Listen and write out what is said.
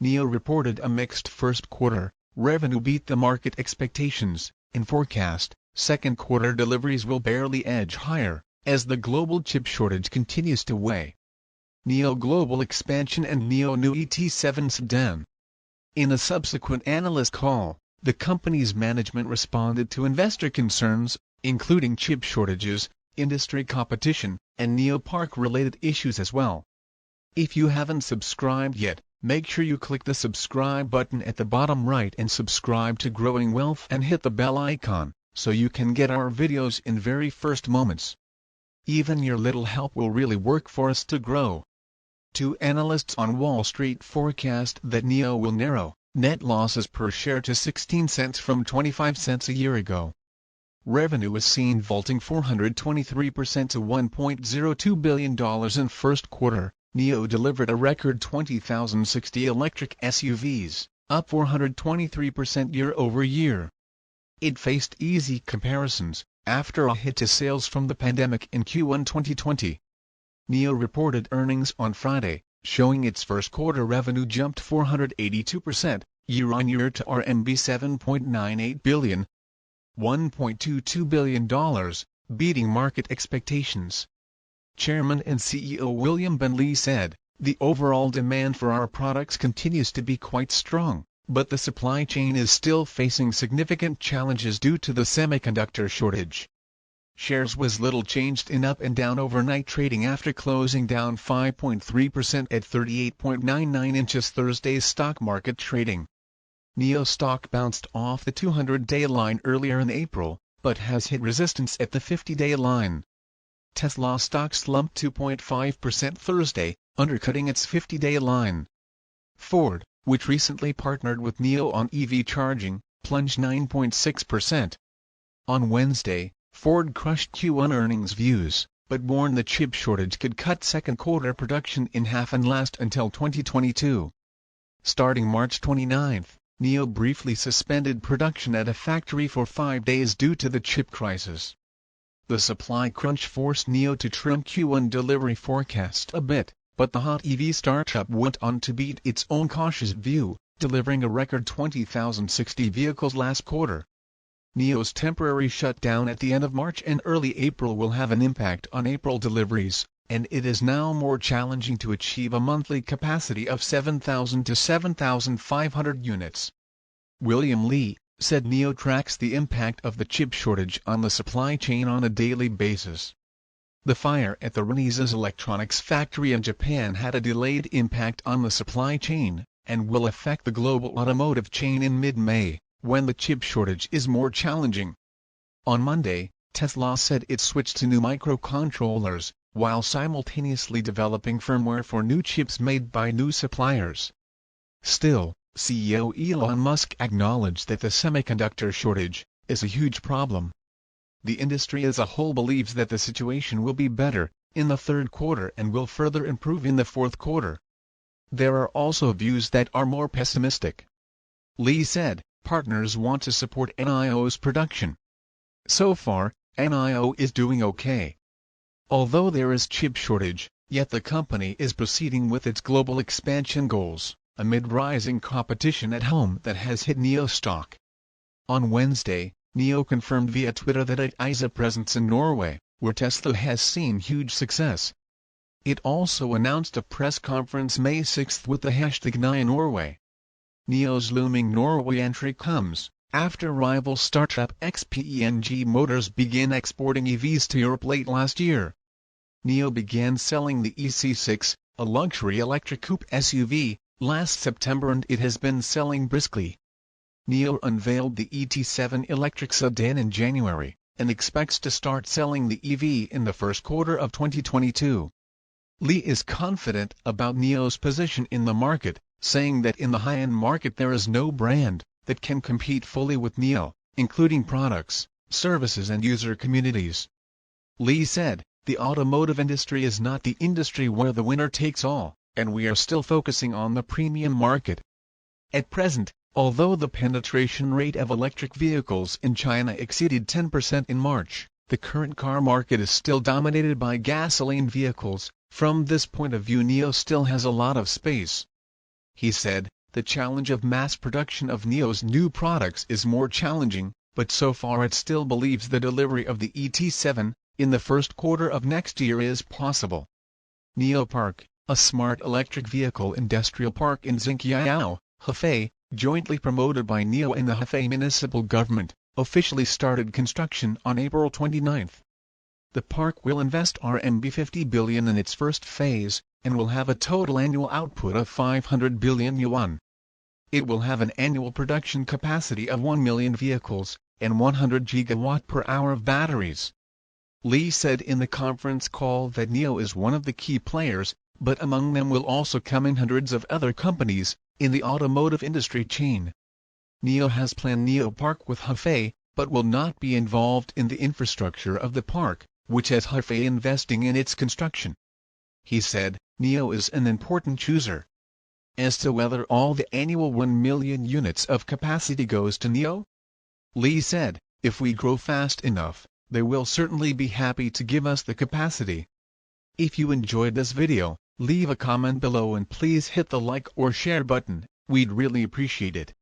NIO reported a mixed first quarter. Revenue beat the market expectations. In forecast, second quarter deliveries will barely edge higher, as the global chip shortage continues to weigh. NIO global expansion and NIO new ET7 sedan. In a subsequent analyst call, the company's management responded to investor concerns, including chip shortages, industry competition, and NIO Park-related issues as well. If you haven't subscribed yet, make sure you click the subscribe button at the bottom right and subscribe to Growing Wealth and hit the bell icon, so you can get our videos in very first moments. Even your little help will really work for us to grow. Two analysts on Wall Street forecast that NIO will narrow net losses per share to 16 cents from 25 cents a year ago. Revenue is seen vaulting 423% to $1.02 billion in first quarter. NIO delivered a record 20,060 electric SUVs, up 423% year-over-year. It faced easy comparisons, after a hit to sales from the pandemic in Q1 2020. NIO reported earnings on Friday, showing its first quarter revenue jumped 482% year-on-year to RMB 7.98 billion, $1.22 billion, beating market expectations. Chairman and CEO William Ben Li said, "The overall demand for our products continues to be quite strong, but the supply chain is still facing significant challenges due to the semiconductor shortage." Shares was little changed in up and down overnight trading after closing down 5.3% at 38.99 inches Thursday's stock market trading. NIO stock bounced off the 200-day line earlier in April, but has hit resistance at the 50-day line. Tesla stock slumped 2.5% Thursday, undercutting its 50-day line. Ford, which recently partnered with NIO on EV charging, plunged 9.6%. On Wednesday, Ford crushed Q1 earnings views, but warned the chip shortage could cut second quarter production in half and last until 2022. Starting March 29, NIO briefly suspended production at a factory for 5 days due to the chip crisis. The supply crunch forced NIO to trim Q1 delivery forecast a bit, but the hot EV startup went on to beat its own cautious view, delivering a record 20,060 vehicles last quarter. NIO's temporary shutdown at the end of March and early April will have an impact on April deliveries, and it is now more challenging to achieve a monthly capacity of 7,000 to 7,500 units. William Li said NIO tracks the impact of the chip shortage on the supply chain on a daily basis. The fire at the Renesas Electronics factory in Japan had a delayed impact on the supply chain, and will affect the global automotive chain in mid-May, when the chip shortage is more challenging. On Monday, Tesla said it switched to new microcontrollers, while simultaneously developing firmware for new chips made by new suppliers. Still, CEO Elon Musk acknowledged that the semiconductor shortage is a huge problem. The industry as a whole believes that the situation will be better in the third quarter and will further improve in the fourth quarter. There are also views that are more pessimistic. Li said, "Partners want to support NIO's production. So far, NIO is doing okay. Although there is chip shortage, yet the company is proceeding with its global expansion goals, amid rising competition at home that has hit NIO stock." On Wednesday, NIO confirmed via Twitter that it has a presence in Norway, where Tesla has seen huge success. It also announced a press conference May 6 with the hashtag #NIONorway. NIO's looming Norway entry comes after rival startup XPENG Motors began exporting EVs to Europe late last year. NIO began selling the EC6, a luxury electric coupe SUV, last September, and it has been selling briskly. NIO unveiled the ET7 electric sedan in January, and expects to start selling the EV in the first quarter of 2022. Li is confident about NIO's position in the market, saying that in the high-end market there is no brand that can compete fully with NIO, including products, services and user communities. Li said, "The automotive industry is not the industry where the winner takes all, and we are still focusing on the premium market." At present, although the penetration rate of electric vehicles in China exceeded 10% in March, the current car market is still dominated by gasoline vehicles. From this point of view, NIO still has a lot of space. He said, the challenge of mass production of NIO's new products is more challenging, but so far it still believes the delivery of the ET7 in the first quarter of next year is possible. NIO Park, a smart electric vehicle industrial park in Xinjiang, Hefei, jointly promoted by NIO and the Hefei municipal government, officially started construction on April 29. The park will invest RMB 50 billion in its first phase, and will have a total annual output of 500 billion yuan. It will have an annual production capacity of 1 million vehicles, and 100 gigawatt per hour of batteries. Li said in the conference call that NIO is one of the key players, but among them will also come in hundreds of other companies, in the automotive industry chain. NIO has planned NIO Park with Hefei, but will not be involved in the infrastructure of the park, which has Hefei investing in its construction. He said, NIO is an important chooser. As to whether all the annual 1 million units of capacity goes to NIO? Li said, if we grow fast enough, they will certainly be happy to give us the capacity. If you enjoyed this video, leave a comment below and please hit the like or share button, we'd really appreciate it.